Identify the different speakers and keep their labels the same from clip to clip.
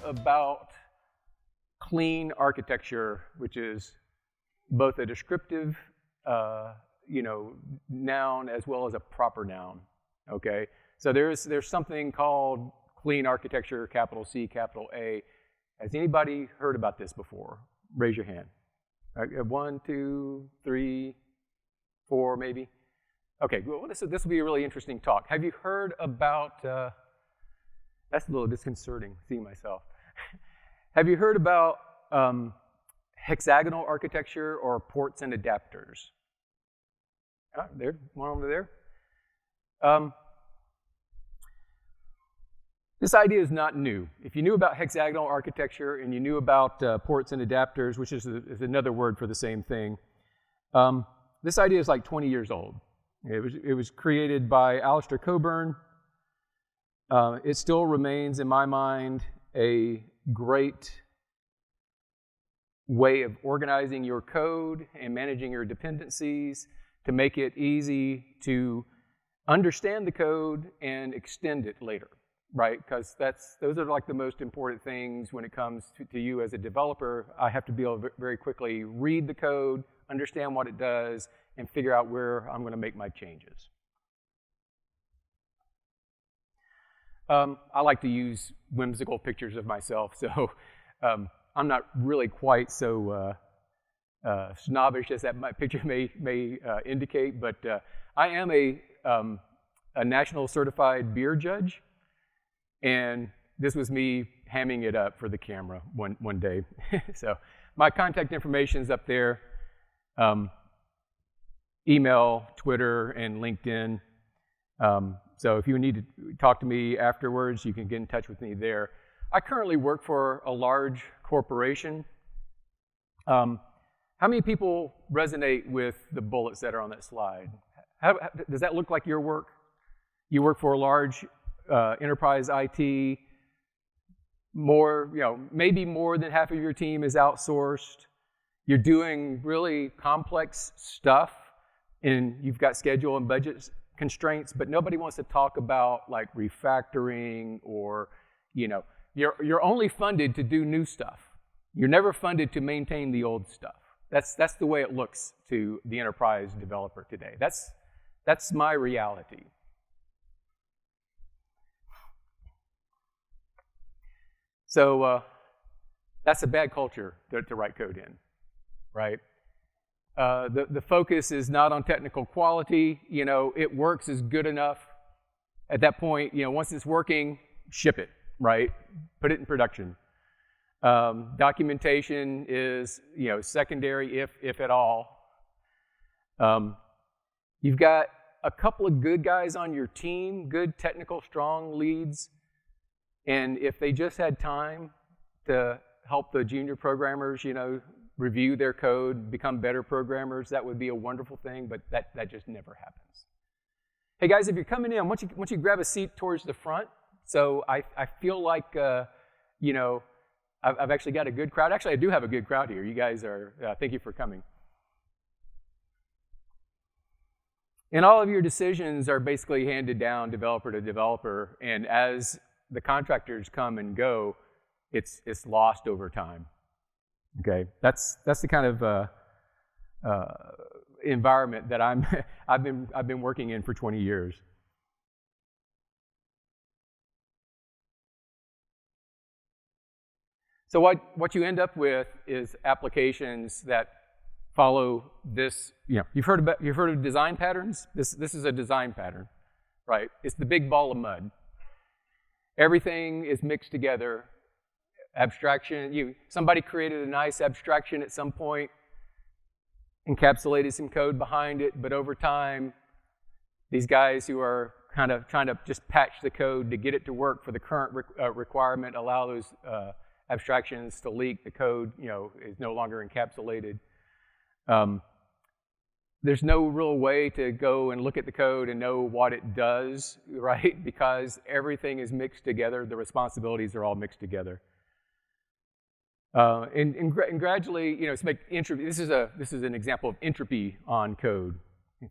Speaker 1: about clean architecture, which is both a descriptive, noun as well as a proper noun? Okay, so there's something called clean architecture, capital C, capital A. Has anybody heard about this before? Raise your hand. 1, 2, 3, 4, maybe. Okay, well, this will be a really interesting talk. Have you heard about? That's a little disconcerting, seeing myself. Have you heard about hexagonal architecture or ports and adapters? There, one over there. This idea is not new. If you knew about hexagonal architecture and you knew about ports and adapters, which is another word for the same thing, this idea is like 20 years old. It was created by Alistair Cockburn. It still remains, in my mind, a great way of organizing your code and managing your dependencies to make it easy to understand the code and extend it later, right? Because those are like the most important things when it comes to you as a developer. I have to be able to very quickly read the code, understand what it does, and figure out where I'm going to make my changes. I like to use whimsical pictures of myself, so I'm not really quite so snobbish as that my picture may indicate, but I am a national certified beer judge, and this was me hamming it up for the camera one day. So my contact information is up there. Email, Twitter, and LinkedIn. So if you need to talk to me afterwards, you can get in touch with me there. I currently work for a large corporation. How many people resonate with the bullets that are on that slide? Does that look like your work? You work for a large enterprise IT. Maybe more than half of your team is outsourced. You're doing really complex stuff, and you've got schedule and budget constraints, but nobody wants to talk about like refactoring or, you're only funded to do new stuff. You're never funded to maintain the old stuff. That's the way it looks to the enterprise developer today. That's my reality. So that's a bad culture to write code in, right? The focus is not on technical quality. It works is good enough. At that point, once it's working, ship it, right? Put it in production. Documentation is, secondary if at all. You've got a couple of good guys on your team, good technical, strong leads, and if they just had time to help the junior programmers, review their code, become better programmers, that would be a wonderful thing, but that just never happens. Hey guys, if you're coming in, why don't you grab a seat towards the front? So I feel like, I've actually got a good crowd. Actually, I do have a good crowd here. You guys are, thank you for coming. And all of your decisions are basically handed down developer to developer, and as the contractors come and go, it's lost over time. Okay, that's the kind of environment that I've been working in for 20 years. So what you end up with is applications that follow this. You've heard of design patterns. This is a design pattern, right? It's the big ball of mud. Everything is mixed together. Abstraction. Somebody created a nice abstraction at some point, encapsulated some code behind it, but over time, these guys who are kind of trying to just patch the code to get it to work for the current requirement, allow those abstractions to leak. The code, is no longer encapsulated. There's no real way to go and look at the code and know what it does, right? Because everything is mixed together. The responsibilities are all mixed together. And gradually, it's like entropy. This is an example of entropy on code.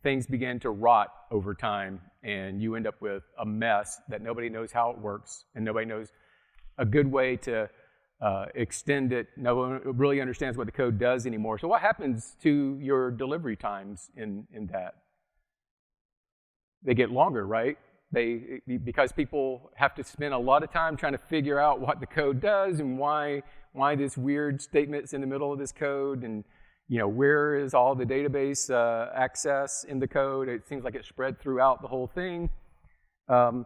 Speaker 1: Things begin to rot over time, and you end up with a mess that nobody knows how it works, and nobody knows a good way to extend it. No one really understands what the code does anymore. So what happens to your delivery times in that? They get longer, right? Because people have to spend a lot of time trying to figure out what the code does and why this weird statement's in the middle of this code, and where is all the database access in the code. It seems like it's spread throughout the whole thing. At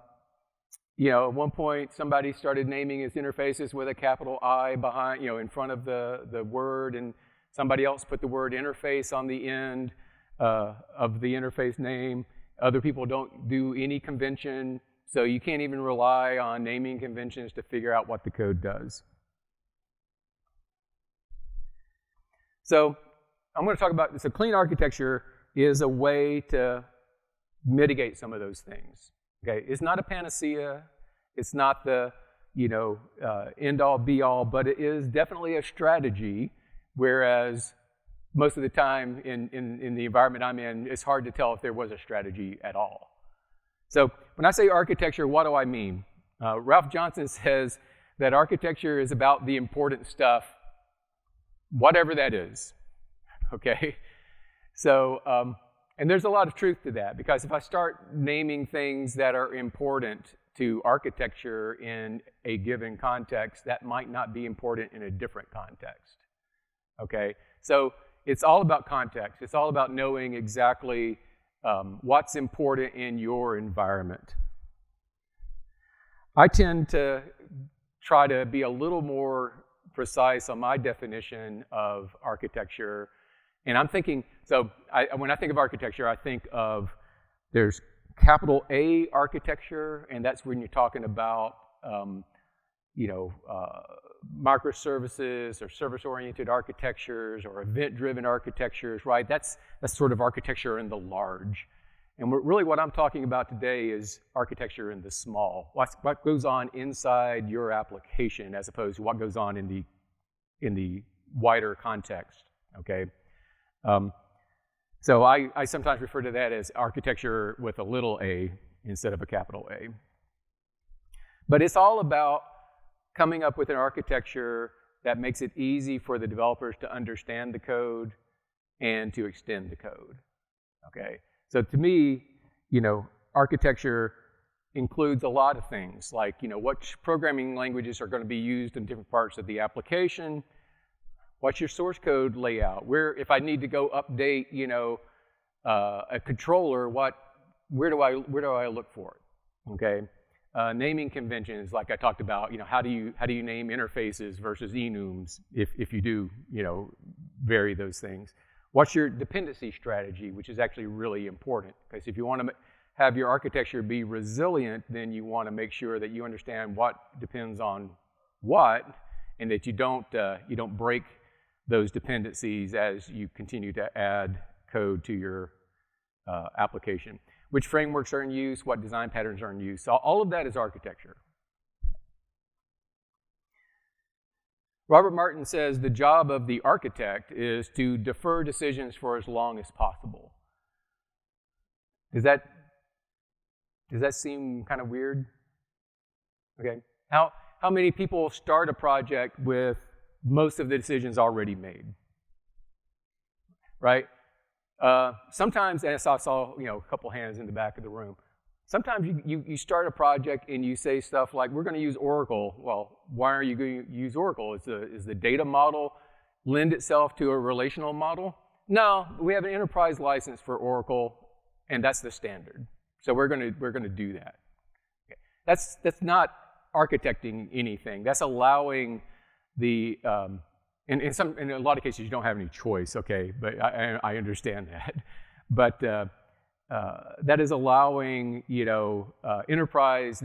Speaker 1: one point, somebody started naming its interfaces with a capital I behind, in front of the word, and somebody else put the word interface on the end of the interface name. Other people don't do any convention, so you can't even rely on naming conventions to figure out what the code does. So I'm going to talk about this. A clean architecture is a way to mitigate some of those things. Okay, it's not a panacea. It's not the end-all, be-all, but it is definitely a strategy. Whereas most of the time in the environment I'm in, it's hard to tell if there was a strategy at all. So when I say architecture, what do I mean? Ralph Johnson says that architecture is about the important stuff, whatever that is. Okay, so and there's a lot of truth to that, because if I start naming things that are important to architecture in a given context, that might not be important in a different context. Okay, so it's all about context. It's all about knowing exactly what's important in your environment. I tend to try to be a little more precise on my definition of architecture. And I'm thinking, when I think of architecture, I think of there's capital A architecture, and that's when you're talking about microservices or service-oriented architectures or event-driven architectures, right? That's sort of architecture in the large. And really what I'm talking about today is architecture in the small. What goes on inside your application as opposed to what goes on in the wider context, okay? So I sometimes refer to that as architecture with a little a instead of a capital A. But it's all about coming up with an architecture that makes it easy for the developers to understand the code and to extend the code, okay? So to me, architecture includes a lot of things, like, what programming languages are going to be used in different parts of the application. What's your source code layout? If I need to go update, a controller, where do I look for it? Okay, naming conventions, like I talked about. How do you name interfaces versus enums if you do, vary those things? What's your dependency strategy, which is actually really important, because if you want to have your architecture be resilient, then you want to make sure that you understand what depends on what, and that you don't break those dependencies as you continue to add code to your application. Which frameworks are in use, what design patterns are in use. So all of that is architecture. Robert Martin says the job of the architect is to defer decisions for as long as possible. Does that seem kind of weird? Okay. How many people start a project with most of the decisions already made, right? Sometimes, as I saw, a couple hands in the back of the room, sometimes you start a project and you say stuff like, we're going to use Oracle. Well, why are you going to use Oracle? Is the data model lend itself to a relational model? No, we have an enterprise license for Oracle, and that's the standard. So we're going to do that. Okay. That's not architecting anything. That's allowing the in a lot of cases you don't have any choice, okay, but I understand that. But that is allowing the enterprise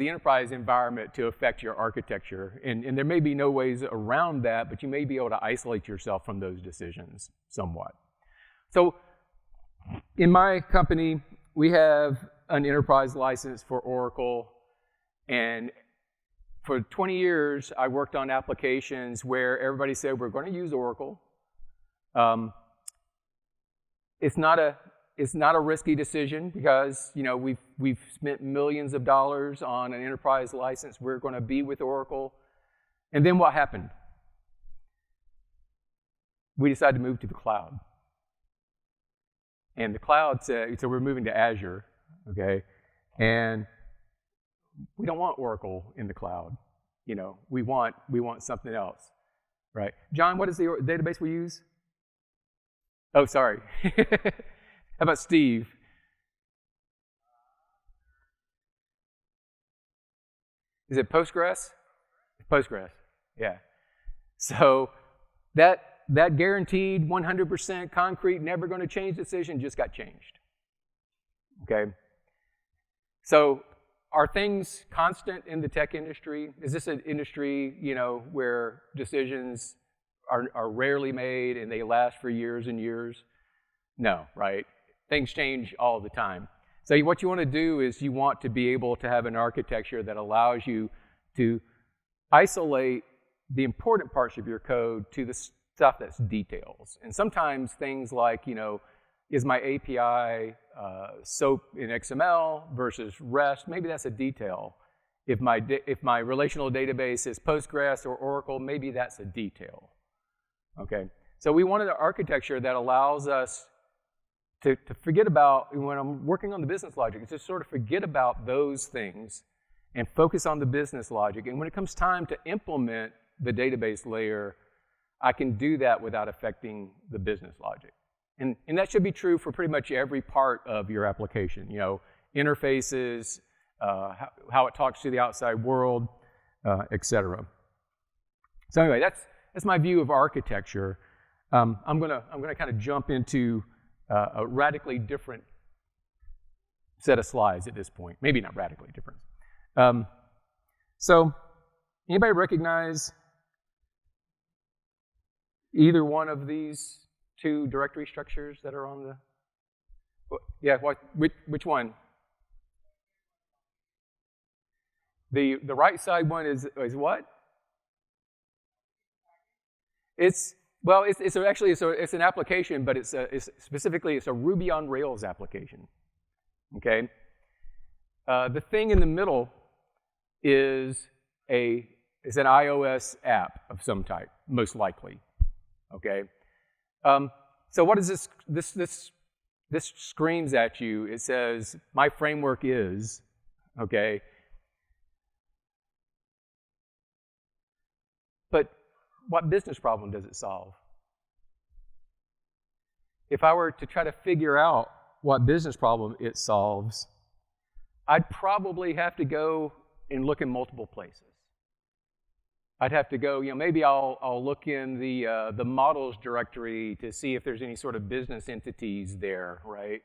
Speaker 1: environment to affect your architecture, and there may be no ways around that, but you may be able to isolate yourself from those decisions somewhat. So in my company, we have an enterprise license for Oracle, and for 20 years, I worked on applications where everybody said, we're going to use Oracle. It's not a risky decision because, we've spent millions of dollars on an enterprise license. We're going to be with Oracle. And then what happened? we decided to move to the cloud. And the cloud said, so we're moving to Azure, okay? And we don't want Oracle in the cloud. You know, we want something else, right? John, what is the database we use? Oh, sorry. How about Steve? Is it Postgres? Postgres, yeah. So that guaranteed 100% concrete, never going to change decision just got changed. Okay? So are things constant in the tech industry? Is this an industry, you know, where decisions are rarely made and they last for years and years? No, right? Things change all the time. So what you want to do is you want to be able to have an architecture that allows you to isolate the important parts of your code to the stuff that's details. And sometimes things like, you know, is my API SOAP in XML versus REST? Maybe that's a detail. If my relational database is Postgres or Oracle, maybe that's a detail. Okay, so we wanted an architecture that allows us to forget about, when I'm working on the business logic, to sort of forget about those things and focus on the business logic. And when it comes time to implement the database layer, I can do that without affecting the business logic. And that should be true for pretty much every part of your application. You know, interfaces, how it talks to the outside world, etc. So anyway, that's my view of architecture. I'm gonna kind of jump into a radically different set of slides at this point. Maybe not radically different. So anybody recognize either one of these two directory structures that are on the, yeah, which one? The right side one is what? It's an application, but it's specifically a Ruby on Rails application. Okay. The thing in the middle is an iOS app of some type, most likely. Okay. So what is this screams at you? It says, my framework is, okay. But what business problem does it solve? If I were to try to figure out what business problem it solves, I'd probably have to go and look in multiple places. I'd have to go, you know, maybe I'll look in the models directory to see if there's any sort of business entities there, right?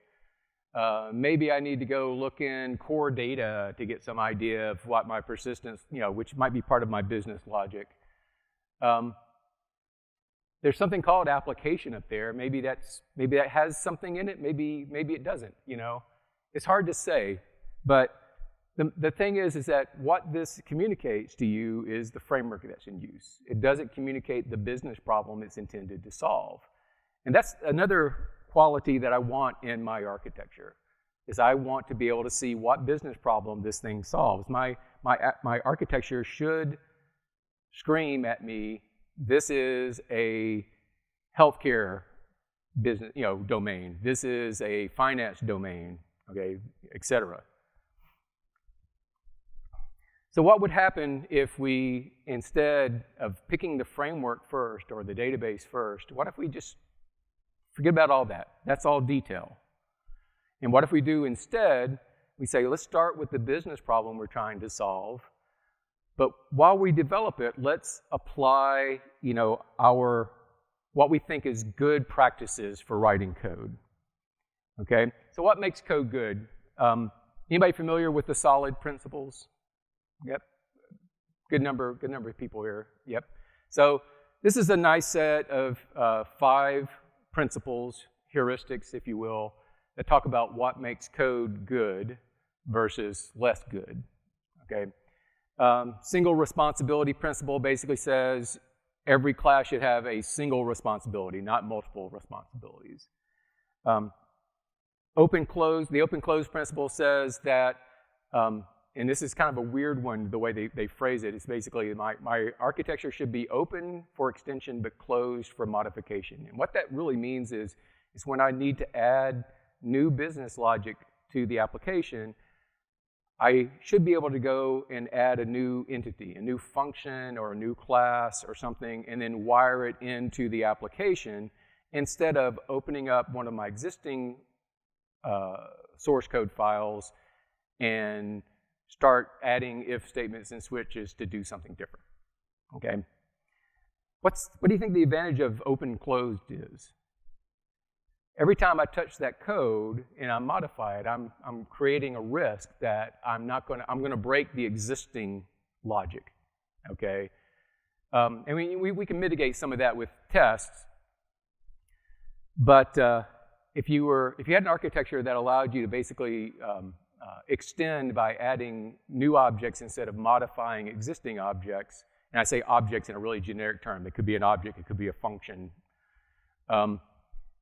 Speaker 1: Maybe I need to go look in core data to get some idea of what my persistence, you know, which might be part of my business logic. There's something called application up there. Maybe that has something in it. Maybe it doesn't. You know, it's hard to say. But the thing is that what this communicates to you is the framework that's in use. It doesn't communicate the business problem it's intended to solve. And that's another quality that I want in my architecture, is I want to be able to see what business problem this thing solves. My architecture should scream at me, this is a healthcare business, you know, domain. This is a finance domain, okay, etc. So what would happen if we, instead of picking the framework first or the database first, what if we just forget about all that? That's all detail. And what if we do instead, we say, let's start with the business problem we're trying to solve, but while we develop it, let's apply, you know, what we think is good practices for writing code. Okay? So what makes code good? Anybody familiar with the solid principles? Yep. Good number of people here. Yep. So this is a nice set of 5 principles, heuristics, if you will, that talk about what makes code good versus less good. Okay. Single responsibility principle basically says every class should have a single responsibility, not multiple responsibilities. The open-close principle says that and this is kind of a weird one, the way they phrase it. It's basically, my architecture should be open for extension but closed for modification. And what that really means is when I need to add new business logic to the application, I should be able to go and add a new entity, a new function or a new class or something, and then wire it into the application instead of opening up one of my existing source code files and start adding if statements and switches to do something different. Okay? What do you think the advantage of open closed is? Every time I touch that code and I modify it, I'm creating a risk that I'm going to break the existing logic. Okay, and we can mitigate some of that with tests. But if you had an architecture that allowed you to basically extend by adding new objects instead of modifying existing objects, and I say objects in a really generic term, it could be an object, it could be a function,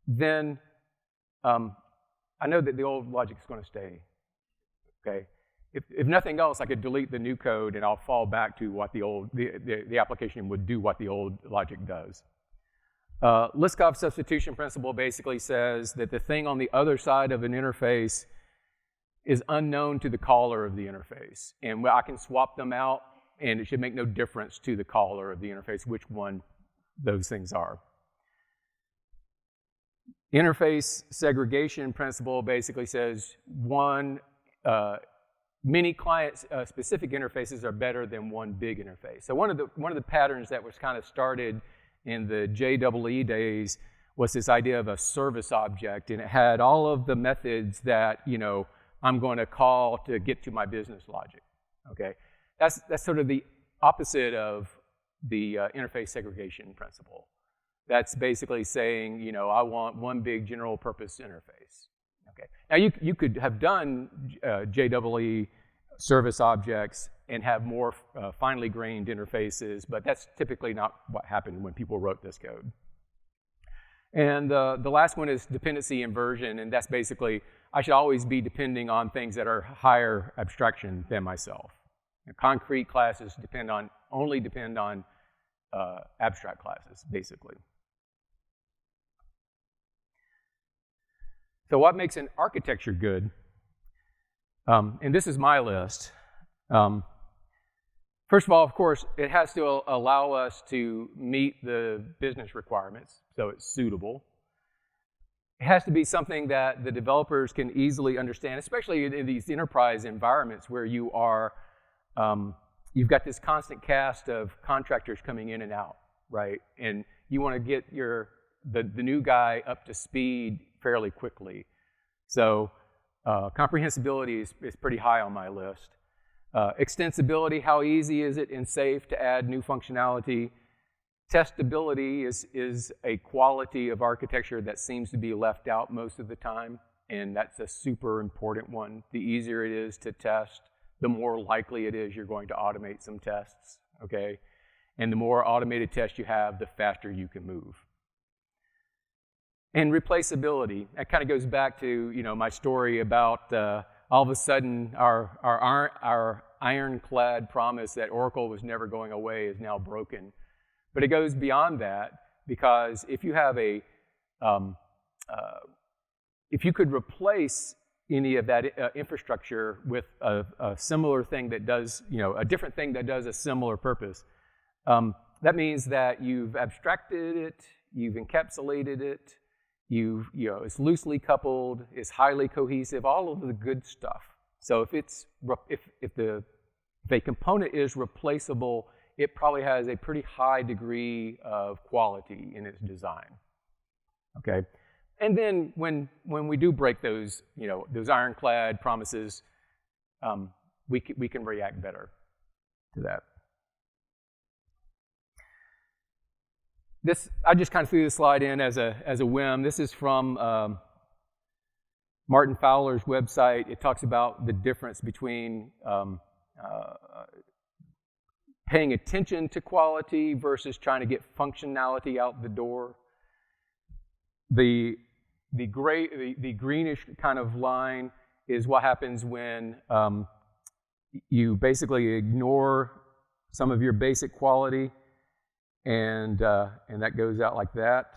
Speaker 1: then I know that the old logic is going to stay. Okay, if nothing else, I could delete the new code and I'll fall back to what the application would do what the old logic does. Liskov substitution principle basically says that the thing on the other side of an interface is unknown to the caller of the interface, and I can swap them out, and it should make no difference to the caller of the interface which one those things are. Interface segregation principle basically says many client-specific interfaces are better than one big interface. So one of the patterns that was kind of started in the JEE days was this idea of a service object, and it had all of the methods that I'm going to call to get to my business logic. Okay, that's sort of the opposite of the interface segregation principle. That's basically saying, I want one big general purpose interface. Okay. Now you could have done JEE service objects and have more finely grained interfaces, but that's typically not what happened when people wrote this code. And the last one is dependency inversion, and that's basically I should always be depending on things that are higher abstraction than myself. Concrete classes only depend on abstract classes, basically. So what makes an architecture good? And this is my list. First of all, of course, it has to allow us to meet the business requirements, so it's suitable. It has to be something that the developers can easily understand, especially in these enterprise environments where you've got this constant cast of contractors coming in and out, right? And you want to get the new guy up to speed fairly quickly. So comprehensibility is pretty high on my list. Extensibility, how easy is it and safe to add new functionality? Testability is a quality of architecture that seems to be left out most of the time, and that's a super important one. The easier it is to test, the more likely it is you're going to automate some tests, okay? And the more automated tests you have, the faster you can move. And replaceability, that kind of goes back to my story about all of a sudden our ironclad promise that Oracle was never going away is now broken. But it goes beyond that, because if you have if you could replace any of that infrastructure with a similar thing that does, a different thing that does a similar purpose, that means that you've abstracted it, you've encapsulated it, it's loosely coupled, it's highly cohesive, all of the good stuff. So if a component is replaceable, it probably has a pretty high degree of quality in its design. Okay, and then when we do break those ironclad promises, we can react better to that. I just kind of threw this slide in as a whim. This is from Martin Fowler's website. It talks about the difference between paying attention to quality versus trying to get functionality out the door. The greenish kind of line is what happens when you basically ignore some of your basic quality, and that goes out like that.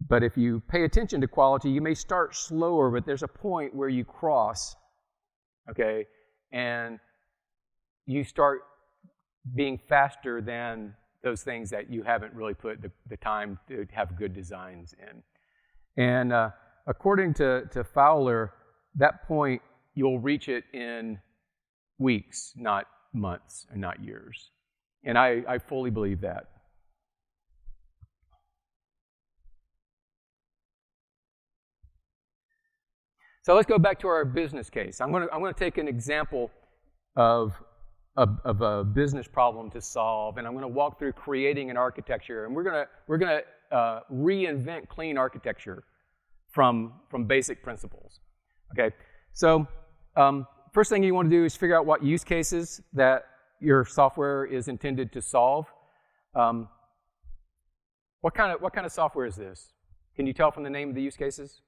Speaker 1: But if you pay attention to quality, you may start slower, but there's a point where you cross, okay, and you start being faster than those things that you haven't really put the time to have good designs in. And according to Fowler, that point, you'll reach it in weeks, not months, and not years. And I fully believe that. So let's go back to our business case. I'm going to take an example of a business problem to solve, and I'm going to walk through creating an architecture, and we're going to reinvent clean architecture from basic principles. Okay. So first thing you want to do is figure out what use cases that your software is intended to solve. What kind of software is this? Can you tell from the name of the use cases?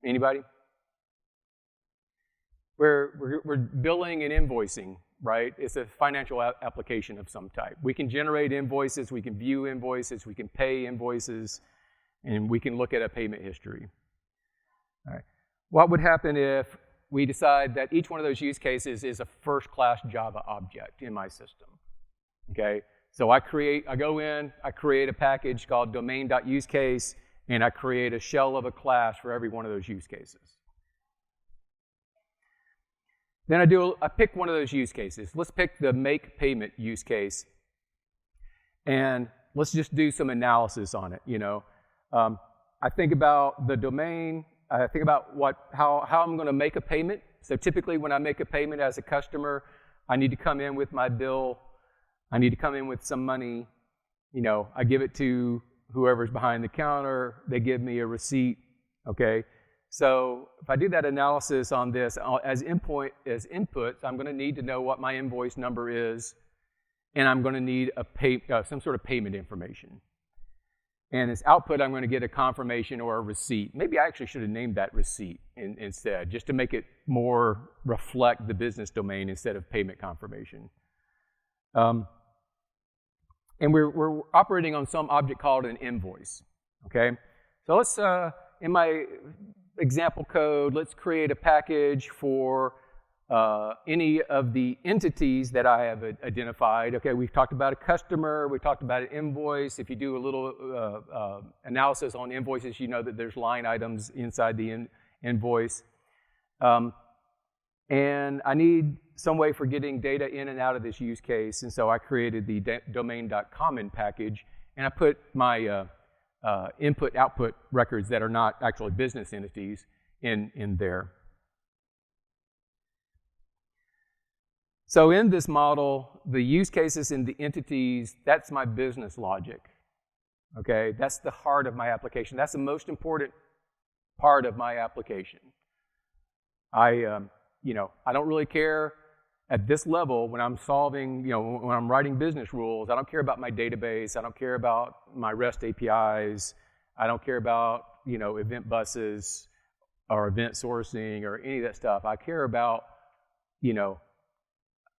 Speaker 1: Anybody? We're billing and invoicing, right? It's a financial application of some type. We can generate invoices, we can view invoices, we can pay invoices, and we can look at a payment history. All right. What would happen if we decide that each one of those use cases is a first-class Java object in my system? Okay. So I go in, I create a package called domain.useCase, and I create a shell of a class for every one of those use cases. Then I pick one of those use cases. Let's pick the make payment use case, and let's just do some analysis on it. I think about the domain. I think about how I'm going to make a payment. So typically, when I make a payment as a customer, I need to come in with my bill. I need to come in with some money. I give it to whoever's behind the counter. They give me a receipt. Okay. So if I do that analysis on this as inputs, I'm going to need to know what my invoice number is, and I'm going to need some sort of payment information. And as output, I'm going to get a confirmation or a receipt. Maybe I actually should have named that receipt instead, just to make it more reflect the business domain instead of payment confirmation. And we're operating on some object called an invoice. Okay, so let's in my example code, let's create a package for any of the entities that I have identified. Okay, we've talked about a customer, we talked about an invoice. If you do a little analysis on invoices, you know that there's line items inside the invoice. And I need some way for getting data in and out of this use case, and so I created the domain.common package, and I put my input-output records that are not actually business entities in there. So in this model, the use cases and the entities, that's my business logic. Okay, that's the heart of my application. That's the most important part of my application. I don't really care at this level when I'm solving, when I'm writing business rules. I don't care about my database. I don't care about my REST APIs. I don't care about, event buses or event sourcing or any of that stuff. I care about,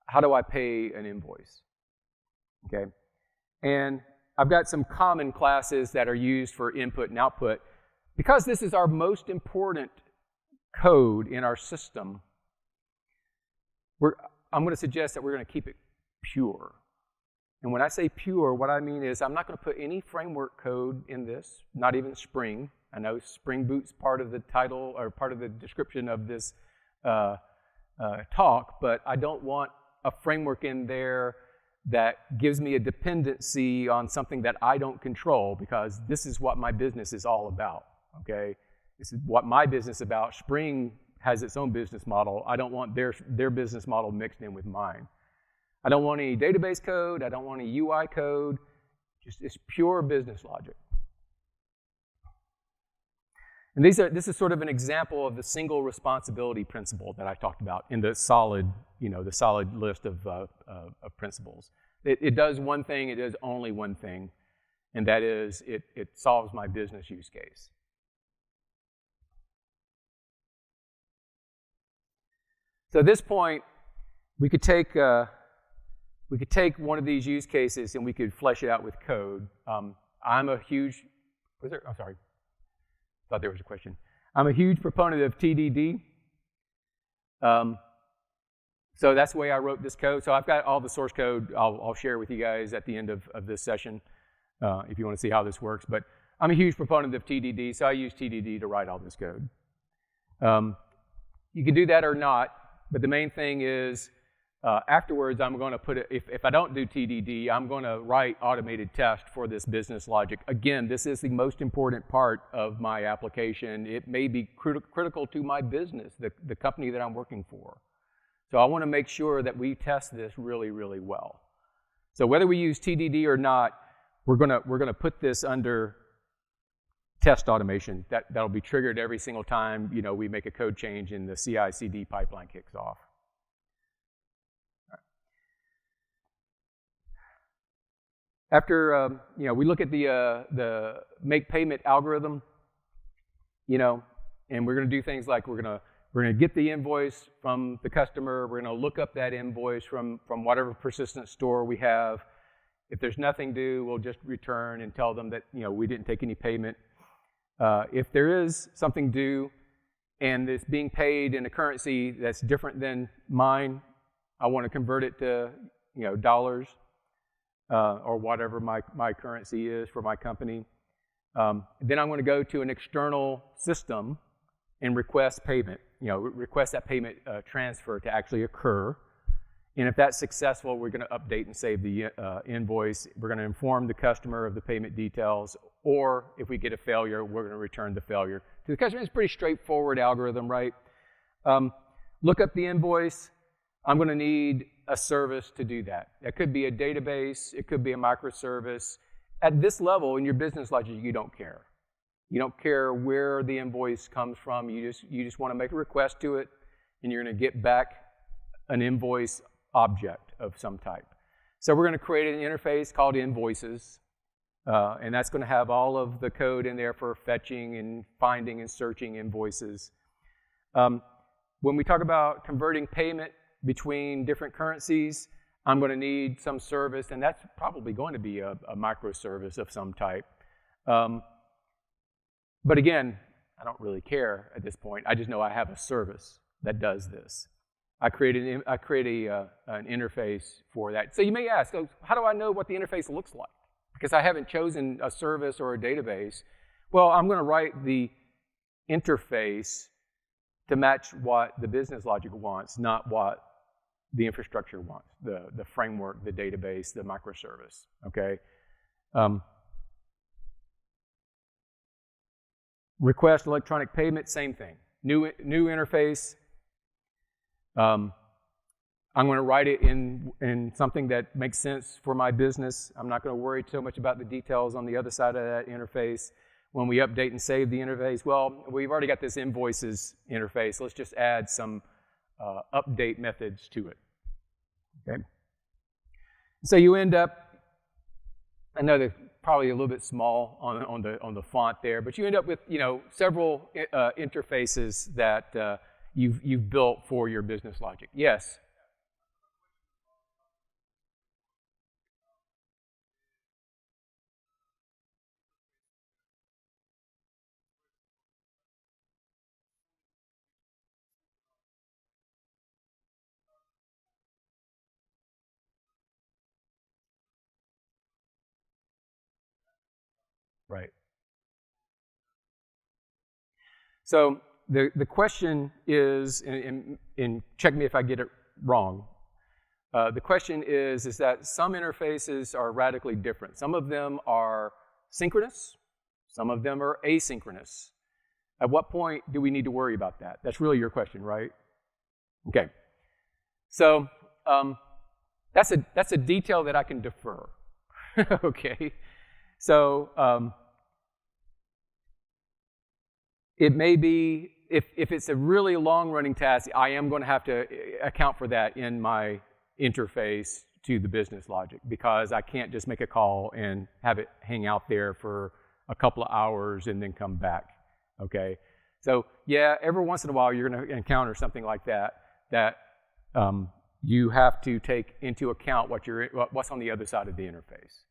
Speaker 1: how do I pay an invoice? Okay. And I've got some common classes that are used for input and output. Because this is our most important code in our system, I'm going to suggest that we're going to keep it pure. And when I say pure, what I mean is I'm not going to put any framework code in this, not even Spring. I know SpringBoot's part of the title or part of the description of this talk, but I don't want a framework in there that gives me a dependency on something that I don't control, because this is what my business is all about, okay? This is what my business is about. Spring has its own business model. I don't want their business model mixed in with mine. I don't want any database code. I don't want any UI code. Just it's pure business logic. And this is sort of an example of the single responsibility principle that I talked about in the solid list of principles. It does one thing. It does only one thing, and that is it solves my business use case. So at this point, we could take one of these use cases and we could flesh it out with code. I'm a huge, thought there was a question. I'm a huge proponent of TDD. So that's the way I wrote this code. So I've got all the source code I'll share with you guys at the end of this session if you want to see how this works. But I'm a huge proponent of TDD, so I use TDD to write all this code. You can do that or not, but the main thing is afterwards I'm going to put it, if I don't do TDD, I'm going to write automated test for this business logic. Again, this is the most important part of my application. It may be critical to my business, the company that I'm working for. So I want to make sure that we test this really, really well. So whether we use TDD or not, we're gonna put this under test automation. That'll be triggered every single time we make a code change and the CI/CD pipeline kicks off. After we look at the make payment algorithm, and we're going to do things like we're going to get the invoice from the customer. We're going to look up that invoice from whatever persistent store we have. If there's nothing due, we'll just return and tell them that we didn't take any payment. If there is something due and it's being paid in a currency that's different than mine, I want to convert it to dollars or whatever my currency is for my company. Then I'm going to go to an external system and request payment. Request that payment transfer to actually occur. And if that's successful, we're going to update and save the invoice. We're going to inform the customer of the payment details. Or if we get a failure, we're going to return the failure to the customer. It's a pretty straightforward algorithm, right? Look up the invoice. I'm going to need a service to do that. That could be a database. It could be a microservice. At this level in your business logic, you don't care. You don't care where the invoice comes from. You just want to make a request to it, and you're going to get back an invoice object of some type. So we're going to create an interface called invoices, and that's going to have all of the code in there for fetching and finding and searching invoices. When we talk about converting payment between different currencies, I'm going to need some service, and that's probably going to be a microservice of some type. But again, I don't really care at this point. I just know I have a service that does this. I create an interface for that. So you may ask, so how do I know what the interface looks like? Because I haven't chosen a service or a database. Well, I'm going to write the interface to match what the business logic wants, not what the infrastructure wants, the framework, the database, the microservice, okay? Request electronic payment, same thing. New interface. I'm going to write it in something that makes sense for my business. I'm not going to worry too much about the details on the other side of that interface. When we update and save the interface, well, we've already got this invoices interface. Let's just add some update methods to it. Okay. So you end up, I know they're probably a little bit small on the font there, but you end up with several interfaces that you've built for your business logic. Yes. Right. So the question is, and check me if I get it wrong, the question is that some interfaces are radically different. Some of them are synchronous, some of them are asynchronous. At what point do we need to worry about that? That's really your question, right? Okay. So that's a detail that I can defer. Okay. So it may be, if it's a really long-running task, I am going to have to account for that in my interface to the business logic, because I can't just make a call and have it hang out there for a couple of hours and then come back, okay? So yeah, every once in a while you're going to encounter something like that you have to take into account what's on the other side of the interface.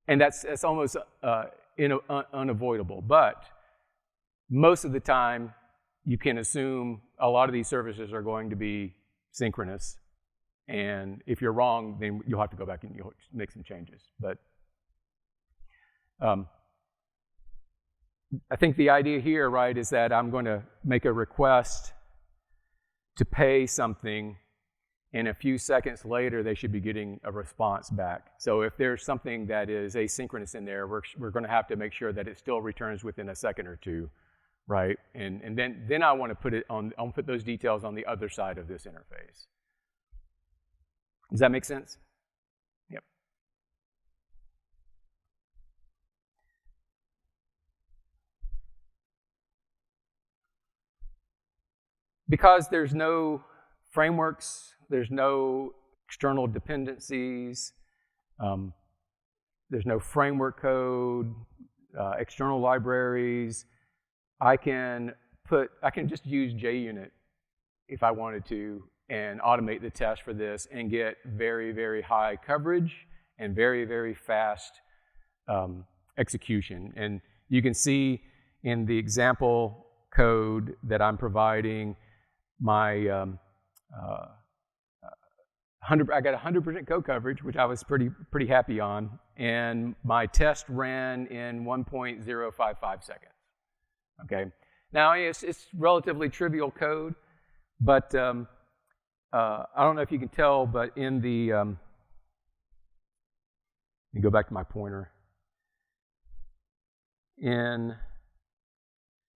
Speaker 1: And that's almost unavoidable. But most of the time, you can assume a lot of these services are going to be synchronous. And if you're wrong, then you'll have to go back and you'll make some changes. But I think the idea here, right, is that I'm going to make a request to pay something, and a few seconds later, they should be getting a response back. So if there's something that is asynchronous in there, we're going to have to make sure that it still returns within a second or two, right? And then I want to put it on. I'll put those details on the other side of this interface. Does that make sense? Yep. Because there's no frameworks, there's no external dependencies, there's no framework code, external libraries. I can just use JUnit if I wanted to and automate the test for this and get very, very high coverage and very, very fast execution. And you can see in the example code that I'm providing, my I got 100% code coverage, which I was pretty happy on, and my test ran in 1.055 seconds. Okay, now it's relatively trivial code, but I don't know if you can tell, but in the let me go back to my pointer. In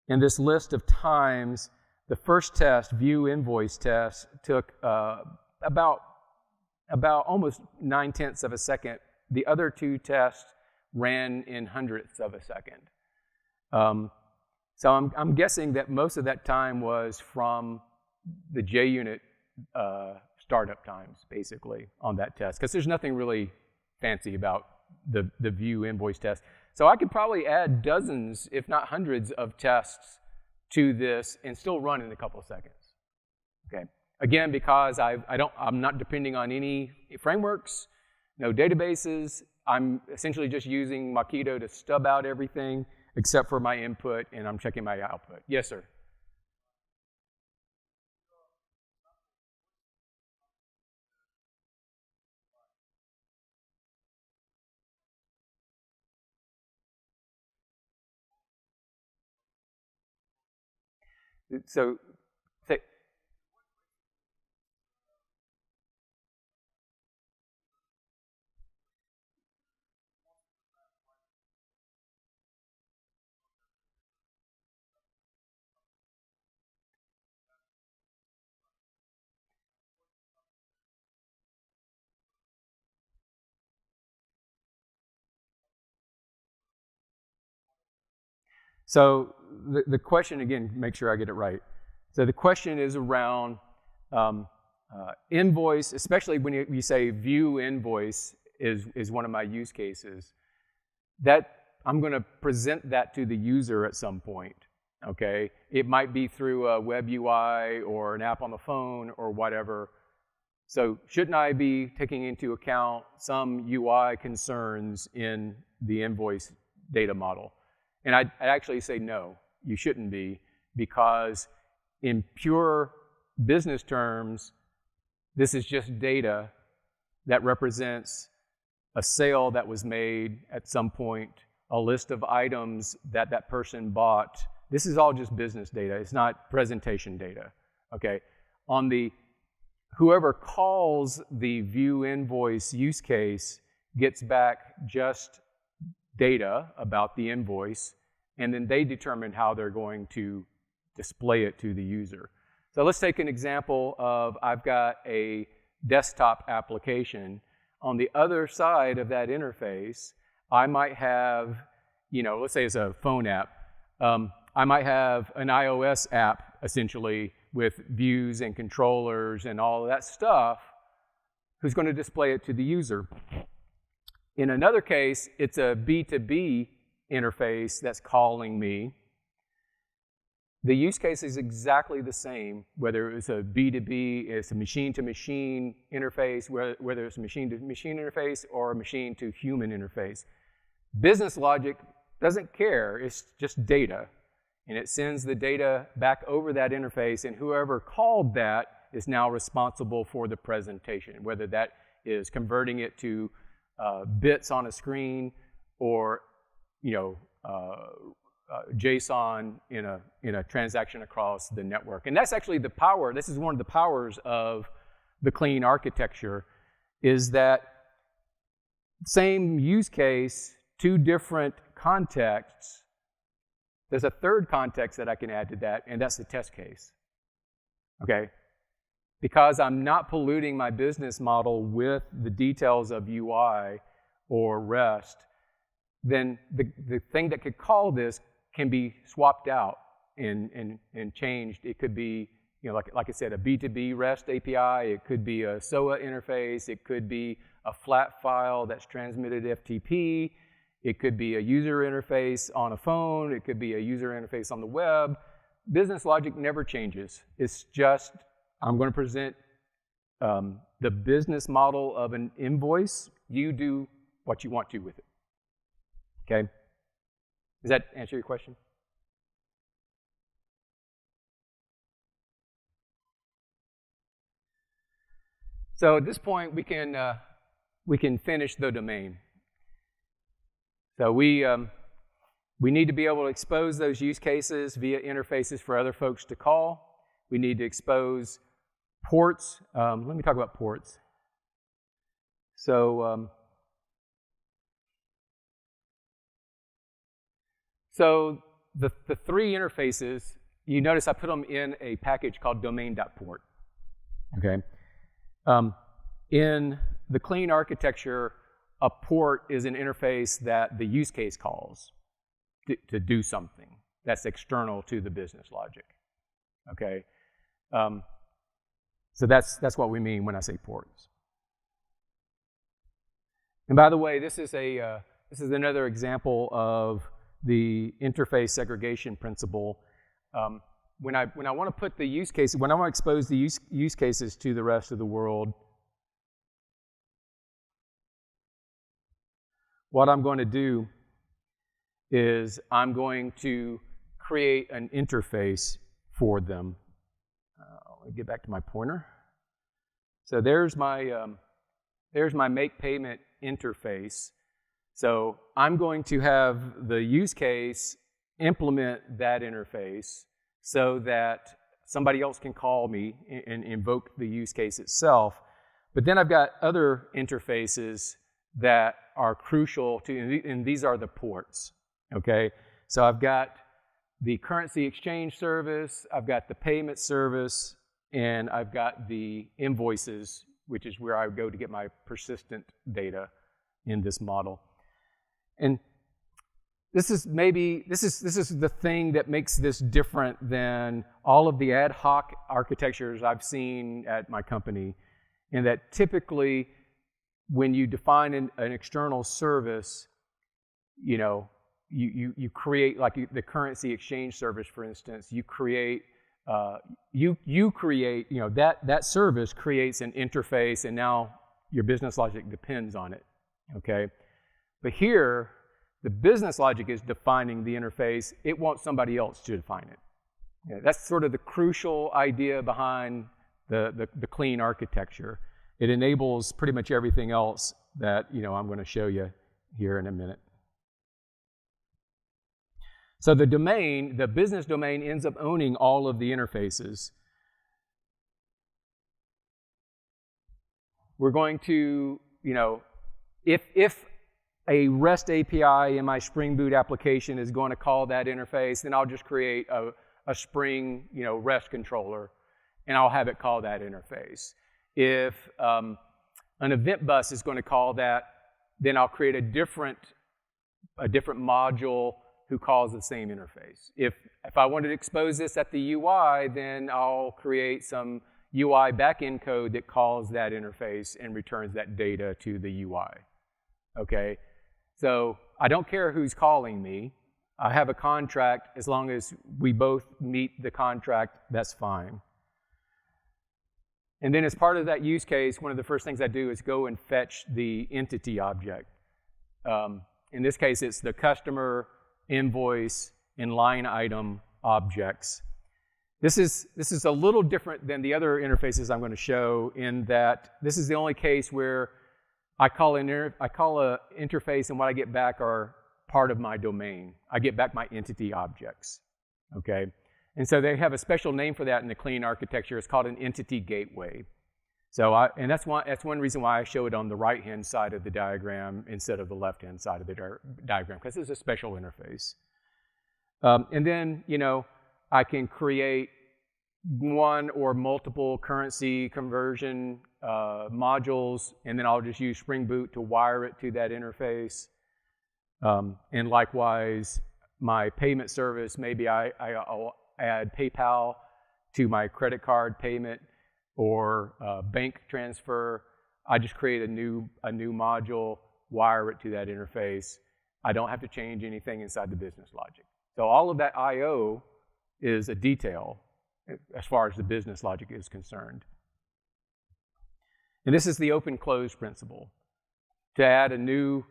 Speaker 1: this list of times, the first test, view invoice test, took about almost 9/10 of a second. The other two tests ran in hundredths of a second. So I'm guessing that most of that time was from the JUnit startup times, basically, on that test, because there's nothing really fancy about the view invoice test. So I could probably add dozens, if not hundreds, of tests to this and still run in a couple of seconds. Okay. Again, because I'm not depending on any frameworks, no databases. I'm essentially just using Mockito to stub out everything except for my input, and I'm checking my output. Yes, sir. So, So the question, again, make sure I get it right. So the question is around invoice, especially when you say view invoice is one of my use cases. That I'm going to present that to the user at some point. Okay, it might be through a web UI or an app on the phone or whatever. So shouldn't I be taking into account some UI concerns in the invoice data model? And I'd actually say no, you shouldn't be, because in pure business terms, this is just data that represents a sale that was made at some point, a list of items that that person bought. This is all just business data. It's not presentation data, okay? On the whoever calls the view invoice use case gets back just data about the invoice, and then they determine how they're going to display it to the user. So let's take an example of I've got a desktop application. On the other side of that interface, I might have, let's say it's a phone app. I might have an iOS app, essentially, with views and controllers and all of that stuff, who's going to display it to the user. In another case, it's a B2B interface that's calling me. The use case is exactly the same, whether it's a B2B, it's a machine-to-machine interface, whether it's a machine-to-machine interface or a machine-to-human interface. Business logic doesn't care, it's just data. And it sends the data back over that interface, and whoever called that is now responsible for the presentation, whether that is converting it to bits on a screen or, JSON in a transaction across the network. And that's actually the power. This is one of the powers of the clean architecture, is that same use case, two different contexts. There's a third context that I can add to that, and that's the test case. Okay? Because I'm not polluting my business model with the details of UI or REST, then the thing that could call this can be swapped out and changed. It could be, like I said, a B2B REST API. It could be a SOA interface. It could be a flat file that's transmitted FTP. It could be a user interface on a phone. It could be a user interface on the web. Business logic never changes. It's just, I'm going to present the business model of an invoice. You do what you want to with it. Okay? Does that answer your question? So at this point, we can finish the domain. So we need to be able to expose those use cases via interfaces for other folks to call. We need to expose ports. Let me talk about ports. So the three interfaces, you notice I put them in a package called domain.port. Okay. In the clean architecture, a port is an interface that the use case calls to do something that's external to the business logic. Okay. So that's what we mean when I say ports. And by the way, this is another example of the interface segregation principle. When I want to put the use cases, when I want to expose the use cases to the rest of the world, what I'm going to do is I'm going to create an interface for them. Let me get back to my pointer. So there's my make payment interface. So I'm going to have the use case implement that interface so that somebody else can call me and invoke the use case itself. But then I've got other interfaces that are crucial to, and these are the ports, okay? So I've got the currency exchange service, I've got the payment service, and I've got the invoices, which is where I go to get my persistent data in this model. And this is the thing that makes this different than all of the ad hoc architectures I've seen at my company, in that typically when you define an external service, you create, like the currency exchange service, for instance, you create that service creates an interface, and now your business logic depends on it, okay? But here, the business logic is defining the interface. It wants somebody else to define it. Yeah, that's sort of the crucial idea behind the clean architecture. It enables pretty much everything else that I'm going to show you here in a minute. So the business domain ends up owning all of the interfaces. We're going to, if a REST API in my SpringBoot application is going to call that interface, then I'll just create a Spring, REST controller, and I'll have it call that interface. If an event bus is going to call that, then I'll create a different module who calls the same interface. If I wanted to expose this at the UI, then I'll create some UI backend code that calls that interface and returns that data to the UI. Okay? So I don't care who's calling me. I have a contract. As long as we both meet the contract, that's fine. And then as part of that use case, one of the first things I do is go and fetch the entity object. In this case, it's the customer, invoice, and line item objects. This is a little different than the other interfaces I'm going to show in that this is the only case where I call an interface, and what I get back are part of my domain. I get back my entity objects, okay? And so they have a special name for that in the clean architecture. It's called an entity gateway. So that's one reason why I show it on the right-hand side of the diagram instead of the left-hand side of the diagram, because it's a special interface. And then, I can create one or multiple currency conversion modules, and then I'll just use SpringBoot to wire it to that interface. And likewise, my payment service, maybe I'll add PayPal to my credit card payment or bank transfer. I just create a new module, wire it to that interface. I don't have to change anything inside the business logic. So all of that I/O is a detail as far as the business logic is concerned. And this is the open-close principle. To add a new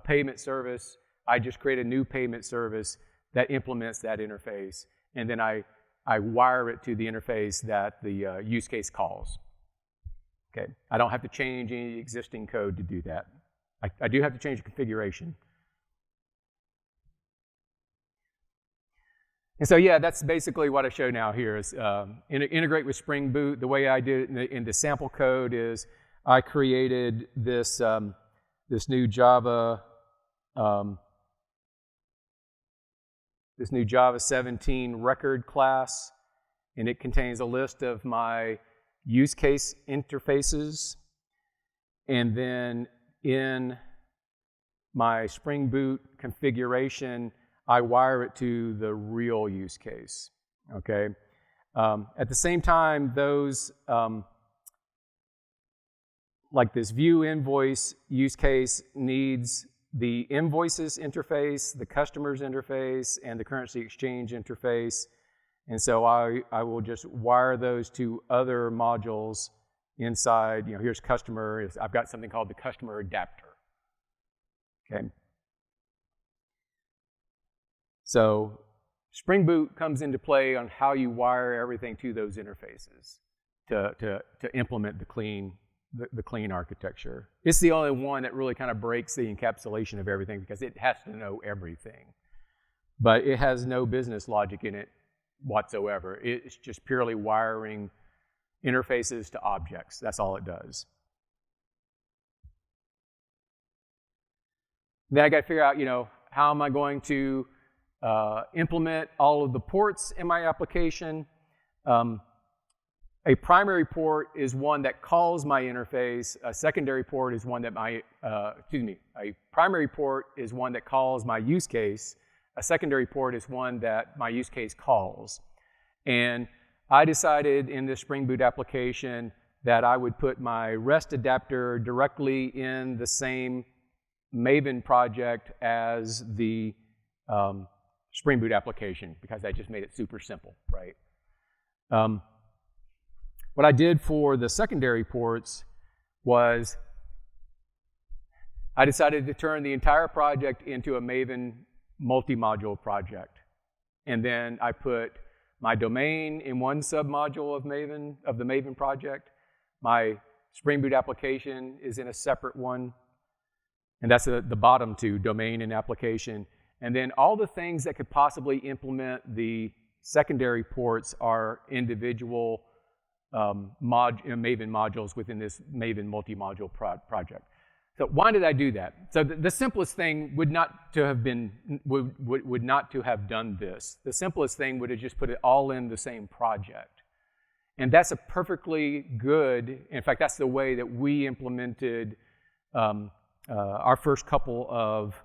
Speaker 1: payment service, I just create a new payment service that implements that interface, and then I wire it to the interface that the use case calls. Okay, I don't have to change any existing code to do that. I do have to change the configuration. And so, yeah, that's basically what I show now here is integrate with SpringBoot. The way I did it in the sample code is I created this new Java 17 record class, and it contains a list of my use case interfaces. And then in my SpringBoot configuration, I wire it to the real use case, okay? At the same time, those, like this view invoice use case needs the invoices interface, the customers interface, and the currency exchange interface. And so I will just wire those to other modules inside. Here's customer. I've got something called the customer adapter, okay? So SpringBoot comes into play on how you wire everything to those interfaces to implement the clean architecture. It's the only one that really kind of breaks the encapsulation of everything because it has to know everything. But it has no business logic in it whatsoever. It's just purely wiring interfaces to objects. That's all it does. Then I got to figure out, how am I going to implement all of the ports in my application. A primary port is one that calls my interface. A secondary port is one that a primary port is one that calls my use case. A secondary port is one that my use case calls. And I decided in this SpringBoot application that I would put my REST adapter directly in the same Maven project as the SpringBoot application because I just made it super simple, right? What I did for the secondary ports was I decided to turn the entire project into a Maven multi-module project. And then I put my domain in one submodule of the Maven project. My SpringBoot application is in a separate one. And that's the bottom two, domain and application. And then all the things that could possibly implement the secondary ports are individual Maven modules within this Maven multi-module project. So why did I do that? So the simplest thing would not to have done this. The simplest thing would have just put it all in the same project. And that's a perfectly good, in fact, that's the way that we implemented our first couple of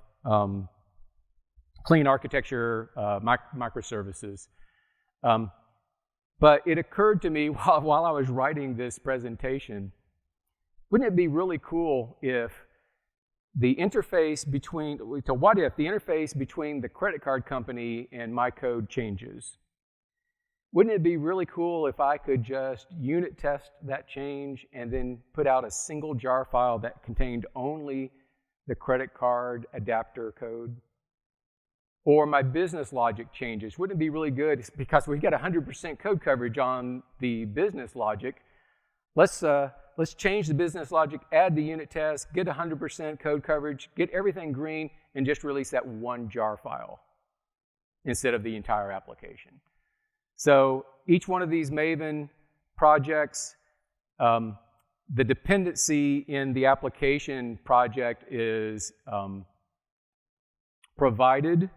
Speaker 1: clean architecture microservices. But it occurred to me while I was writing this presentation, wouldn't it be really cool if the interface between, so what if the interface between the credit card company and my code changes? Wouldn't it be really cool if I could just unit test that change and then put out a single jar file that contained only the credit card adapter code? Or my business logic changes. Wouldn't it be really good, because we got 100% code coverage on the business logic? Let's change the business logic, add the unit test, get 100% code coverage, get everything green, and just release that one jar file instead of the entire application. So each one of these Maven projects, the dependency in the application project is provided,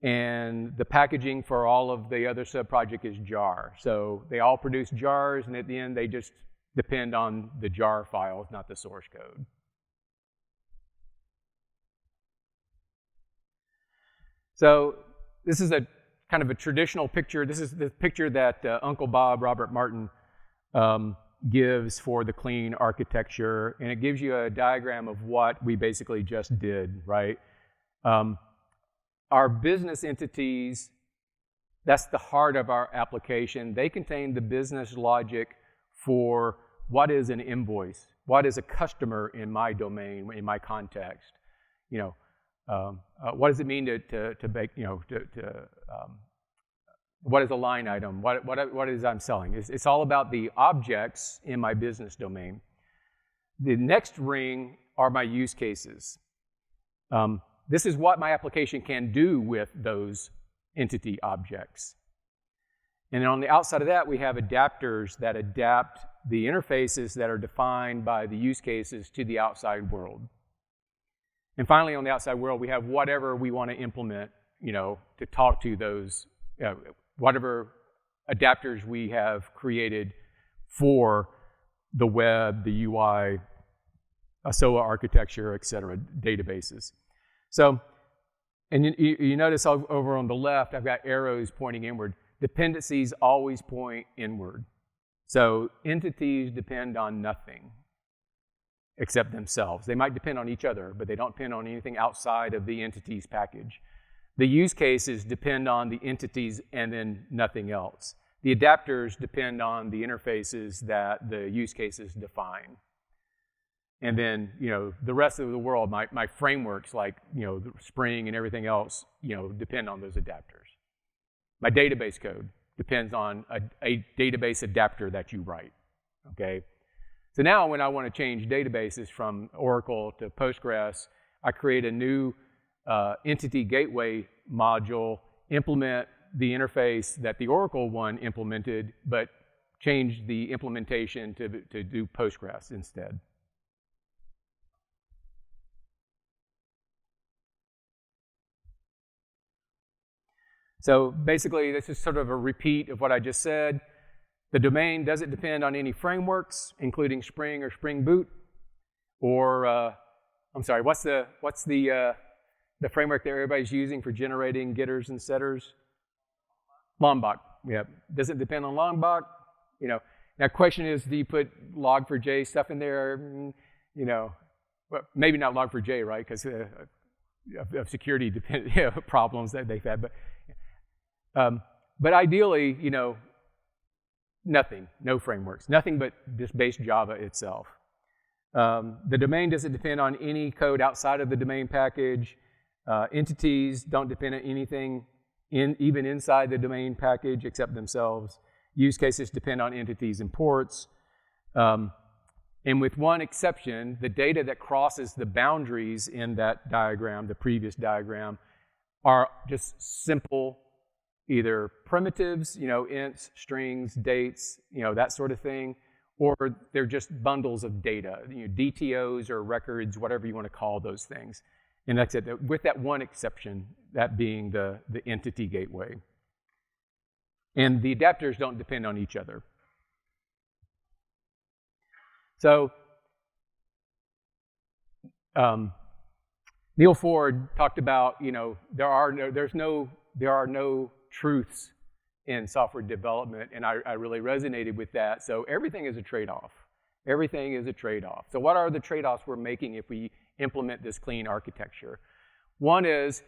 Speaker 1: and the packaging for all of the other sub-project is jar. So they all produce jars, and at the end they just depend on the jar files, not the source code. So this is a kind of a traditional picture. This is the picture that Uncle Bob, Robert Martin, gives for the clean architecture, and it gives you a diagram of what we basically just did, right? Our business entities, that's the heart of our application. They contain the business logic for what is an invoice, what is a customer in my domain, in my context. You know, what does it mean to make, you know, what is a line item? What is I'm selling? It's all about the objects in my business domain. The next ring are my use cases. This is what my application can do with those entity objects. And then on the outside of that, we have adapters that adapt the interfaces that are defined by the use cases to the outside world. And finally, on the outside world, we have whatever we want to implement, you know, to talk to those, whatever adapters we have created for the web, the UI, SOA architecture, et cetera, databases. So, and you notice over on the left, I've got arrows pointing inward. Dependencies always point inward. So entities depend on nothing except themselves. They might depend on each other, but they don't depend on anything outside of the entities package. The use cases depend on the entities and then nothing else. The adapters depend on the interfaces that the use cases define. And then, you know, the rest of the world, my frameworks like, you know, Spring and everything else, you know, depend on those adapters. My database code depends on a database adapter that you write, okay? So now when I want to change databases from Oracle to Postgres, I create a new entity gateway module, implement the interface that the Oracle one implemented, but change the implementation to do Postgres instead. So basically, this is sort of a repeat of what I just said. The domain doesn't depend on any frameworks, including Spring or SpringBoot, or I'm sorry, what's the framework that everybody's using for generating getters and setters? Lombok. Yeah, doesn't depend on Lombok. You know, now question is, do you put log4j stuff in there? You know, well, maybe not log4j, right? Because of security problems that they've had, but ideally, you know, nothing, no frameworks, nothing but just base Java itself. The domain doesn't depend on any code outside of the domain package. Entities don't depend on anything even inside the domain package except themselves. Use cases depend on entities and ports. And with one exception, the data that crosses the boundaries in that diagram, the previous diagram, are just simple, either primitives, you know, ints, strings, dates, you know, that sort of thing, or they're just bundles of data, you know, DTOs or records, whatever you want to call those things. And that's it, with that one exception, that being the entity gateway. And the adapters don't depend on each other. So Neil Ford talked about, you know, there are no truths in software development, and I really resonated with that. So everything is a trade-off. Everything is a trade-off. So what are the trade-offs we're making if we implement this clean architecture. One is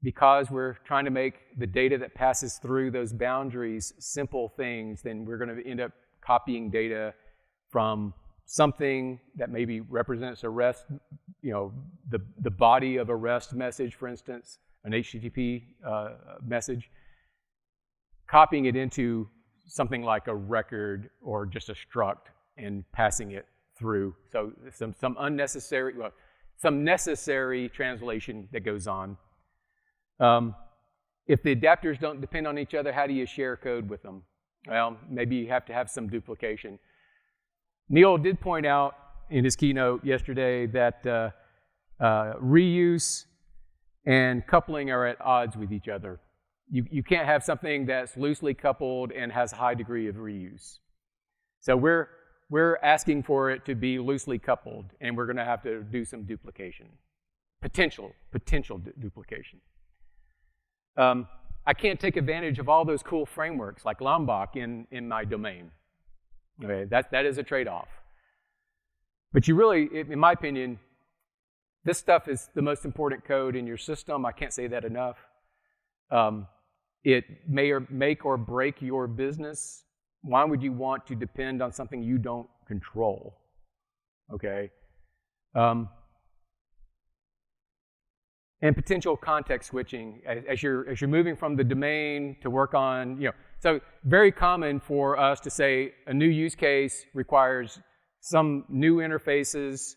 Speaker 1: because we're trying to make the data that passes through those boundaries simple things, then we're going to end up copying data from something that maybe represents a REST, the body of a REST message, for instance, an HTTP message, copying it into something like a record or just a struct and passing it through. So some necessary translation that goes on. If the adapters don't depend on each other, how do you share code with them? Well, maybe you have to have some duplication. Neil did point out in his keynote yesterday that reuse and coupling are at odds with each other. You can't have something that's loosely coupled and has a high degree of reuse. So we're asking for it to be loosely coupled, and we're going to have to do some duplication, potential duplication. I can't take advantage of all those cool frameworks like Lombok in my domain. Okay, that is a trade-off. But you really, in my opinion, this stuff is the most important code in your system. I can't say that enough. It may make or break your business. Why would you want to depend on something you don't control? Okay. And potential context switching as you're moving from the domain to work on, So very common for us to say a new use case requires some new interfaces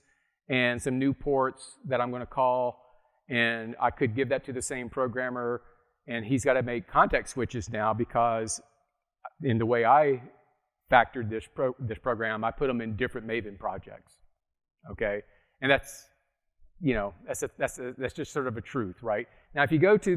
Speaker 1: and some new ports that I'm going to call, and I could give that to the same programmer, and he's got to make context switches now because in the way I factored this program, I put them in different Maven projects. Okay, and that's just sort of a truth, right? Now, if you go to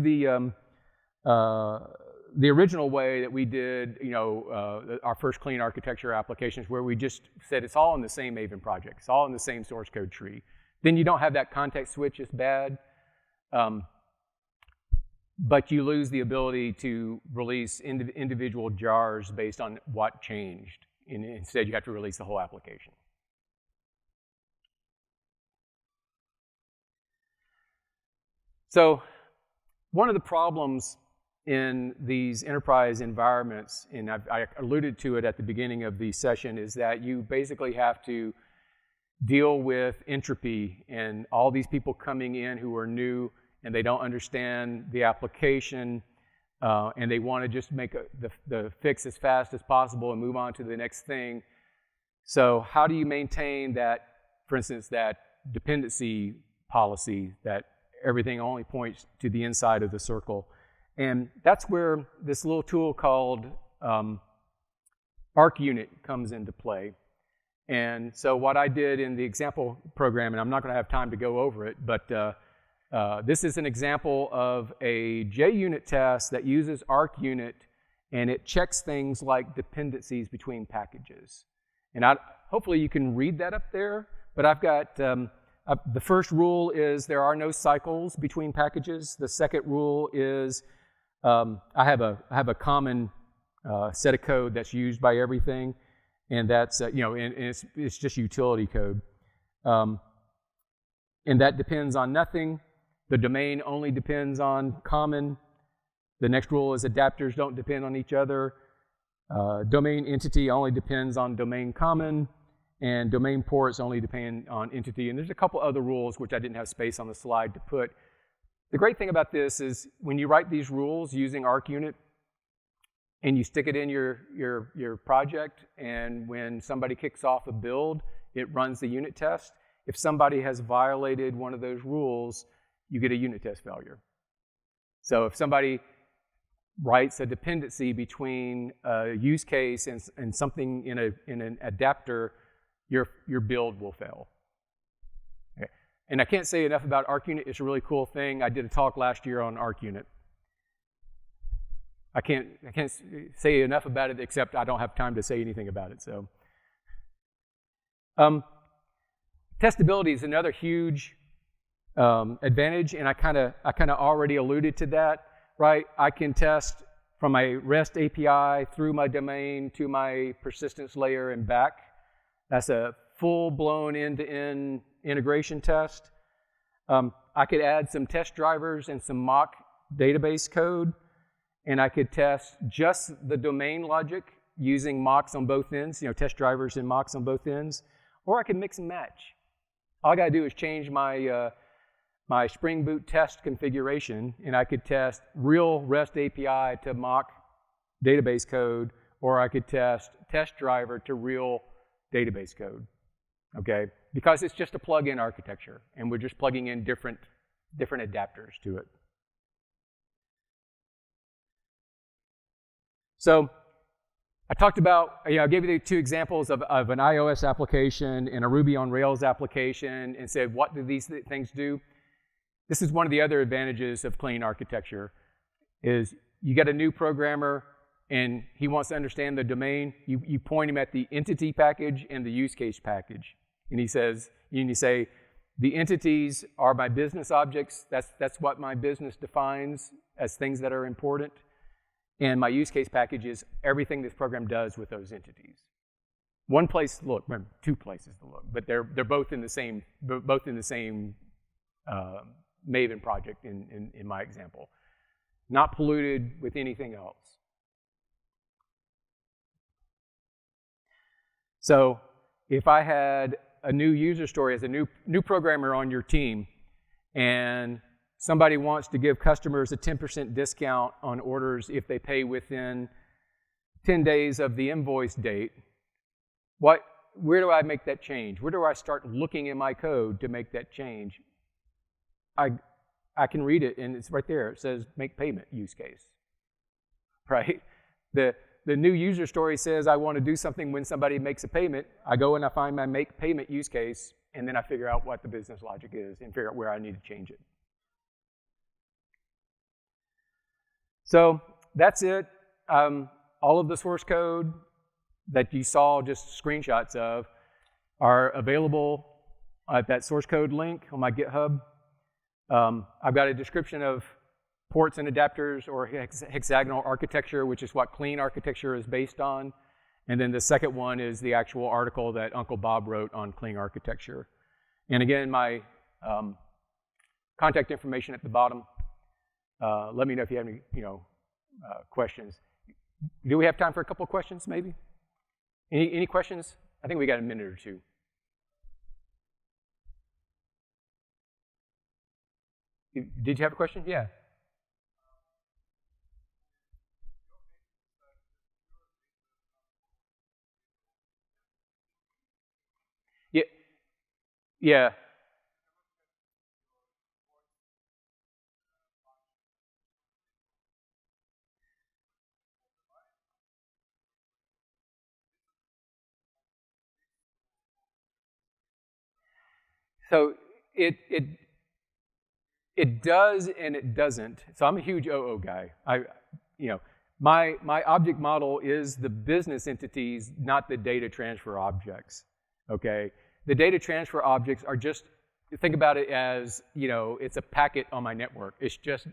Speaker 1: the original way that we did, our first clean architecture applications, where we just said it's all in the same Maven project, it's all in the same source code tree, then you don't have that context switch as bad, but you lose the ability to release individual jars based on what changed. Instead, you have to release the whole application. So one of the problems in these enterprise environments, and I alluded to it at the beginning of the session, is that you basically have to deal with entropy and all these people coming in who are new and they don't understand the application and they want to just make the fix as fast as possible and move on to the next thing. So how do you maintain that, for instance, that dependency policy that everything only points to the inside of the circle? And that's where this little tool called ArchUnit comes into play. And so what I did in the example program, and I'm not going to have time to go over it, but this is an example of a JUnit test that uses ArchUnit, and it checks things like dependencies between packages. And hopefully you can read that up there, but I've got the first rule is there are no cycles between packages. The second rule is I have a common set of code that's used by everything, and that's and it's just utility code, and that depends on nothing. The domain only depends on common. The next rule is adapters don't depend on each other. Domain entity only depends on domain common, and domain ports only depend on entity. And there's a couple other rules which I didn't have space on the slide to put. The great thing about this is when you write these rules using ArchUnit and you stick it in your project, and when somebody kicks off a build, it runs the unit test. If somebody has violated one of those rules, you get a unit test failure. So if somebody writes a dependency between a use case and something in an adapter, your build will fail. Okay. And I can't say enough about ArchUnit. It's a really cool thing. I did a talk last year on ArchUnit. I can't say enough about it, except I don't have time to say anything about it. So, testability is another huge advantage, and I kind of already alluded to that, right? I can test from my REST API through my domain to my persistence layer and back. That's a full-blown end-to-end integration test. I could add some test drivers and some mock database code, and I could test just the domain logic using mocks on both ends, test drivers and mocks on both ends, or I could mix and match. All I got to do is change my my SpringBoot test configuration, and I could test real REST API to mock database code, or I could test test driver to real database code, okay? Because it's just a plug-in architecture, and we're just plugging in different adapters to it. So I talked about, I gave you the two examples of an iOS application and a Ruby on Rails application and said, what do these things do? This is one of the other advantages of clean architecture, is you get a new programmer and he wants to understand the domain. You point him at the entity package and the use case package. And he says, you say, the entities are my business objects. That's what my business defines as things that are important. And my use case package is everything this program does with those entities. One place to look, well, two places to look, but they're both in the same Maven project in my example. Not polluted with anything else. So if I had a new user story as a new programmer on your team, and somebody wants to give customers a 10% discount on orders if they pay within 10 days of the invoice date, where do I make that change? Where do I start looking in my code to make that change? I can read it, and it's right there. It says make payment use case, right? The new user story says I want to do something when somebody makes a payment. I go and I find my make payment use case, and then I figure out what the business logic is and figure out where I need to change it. So that's it. All of the source code that you saw just screenshots of are available at that source code link on my GitHub. I've got a description of ports and adapters, or hexagonal architecture, which is what clean architecture is based on. And then the second one is the actual article that Uncle Bob wrote on clean architecture. And again, my contact information at the bottom. Let me know if you have any, questions. Do we have time for a couple of questions, maybe? Any questions? I think we got a minute or two. Did you have a question? Yeah. Yeah. So it does and it doesn't. So I'm a huge OO guy. My object model is the business entities, not the data transfer objects. Okay, the data transfer objects are just, think about it as, it's a packet on my network. It's just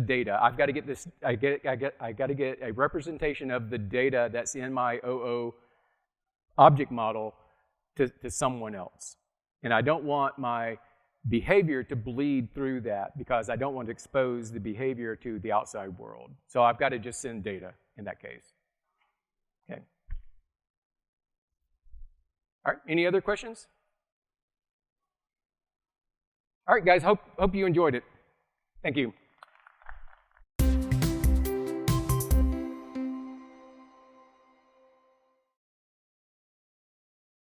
Speaker 1: data. I've got to get this. I got to get a representation of the data that's in my OO object model to someone else. And I don't want my behavior to bleed through that, because I don't want to expose the behavior to the outside world. So I've got to just send data in that case. Okay. All right, any other questions? All right, guys, hope you enjoyed it. Thank you.